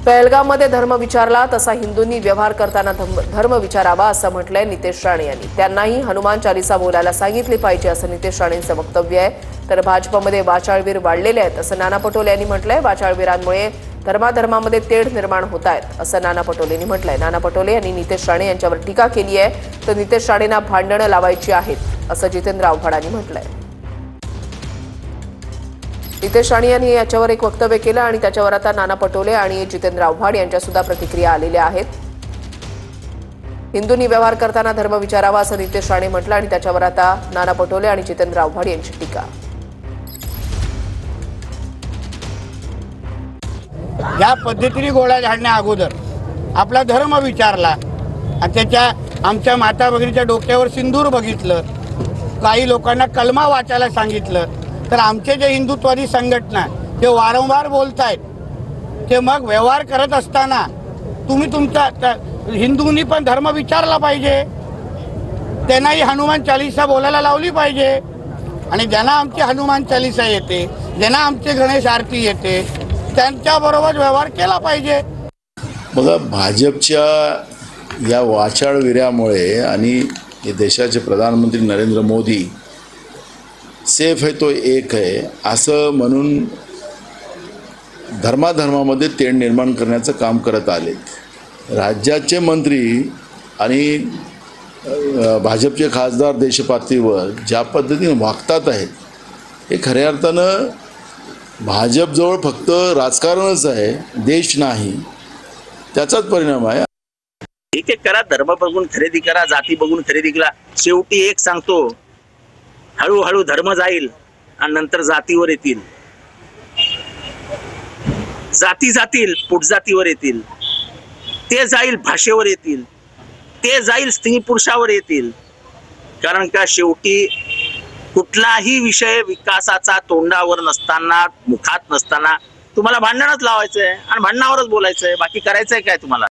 पहलगाममध्ये धर्म विचारला तसा हिंदूंनी व्यवहार करताना धर्म विचारावा असं म्हटलंय नितेश राणे यांनी। त्यांनाही हनुमान चालीसा बोलायला सांगितली पाहिजे असं नितेश राणेंचं वक्तव्य आहे। तर भाजपमध्ये वाचाळवीर वाढलेले आहेत असं नाना पटोले यांनी म्हटलंय। वाचाळवीरांमुळे धर्माधर्मामध्ये तेढ निर्माण होत आहेत असं नाना पटोलेंनी म्हटलंय। नाना पटोले यांनी नितेश राणे यांच्यावर टीका केली आहे। तर नितेश राणेंना भांडणं लावायची आहेत असं जितेंद्र आव्हाडांनी म्हटलंय। नितेश राणे यांनी याच्यावर एक वक्तव्य केलं आणि त्याच्यावर आता नाना पटोले आणि जितेंद्र आव्हाड यांच्या सुद्धा प्रतिक्रिया आलेल्या आहेत। हिंदूंनी व्यवहार करताना धर्म विचारावा असं नितेश राणे म्हटलं आणि त्याच्यावर आता नाना पटोले आणि जितेंद्र आव्हाड यांची टीका। या पद्धतीने गोळ्या झाडण्या अगोदर आपला धर्म विचारला आणि त्याच्या आमच्या माता भगिनीच्या डोक्यावर सिंदूर बघितलं, काही लोकांना कलमा वाचायला सांगितलं, तर आमचे जे हिंदुत्ववादी संघटना ते वारंवार बोलतायत की मग व्यवहार करत असताना तुम्ही तुमचा हिंदूंनी पण धर्म विचारला पाहिजे, त्यांनाही हनुमान चालीसा बोलायला लावली पाहिजे आणि ज्यांना आमची हनुमान चालीसा येते, ज्यांना आमचे गणेश आरती येते त्यांच्याबरोबर व्यवहार केला पाहिजे। बघा, भाजपच्या या वाचाळवीर्यामुळे आणि देशाचे प्रधानमंत्री नरेंद्र मोदी सेफ है तो एक है असं म्हणून धर्माधर्मामध्ये तेढ निर्माण करण्याचं काम करत आलेत। राज्याचे मंत्री आणि भाजपचे खासदार देशपातळीवर ज्या पद्धतीने वागतात आहेत हे खऱ्या अर्थानं भाजपजवळ फक्त राजकारणच आहे, देश नाही, त्याचाच परिणाम आहे। एक एक करा, धर्म बघून खरेदी करा, जाती बघून खरेदी करा। शेवटी एक सांगतो, हळूहळू धर्म जाईल आणि नंतर जातीवर येतील, जाती जातील पुटजातीवर येतील, ते जाईल भाषेवर येतील, ते जाईल स्त्री पुरुषावर येतील। कारण का शेवटी कुठलाही विषय विकासाचा तोंडावर नसताना, मुखात नसताना तुम्हाला भांडणच लावायचंय आणि भांडणावरच बोलायचंय, बाकी करायचंय काय तुम्हाला?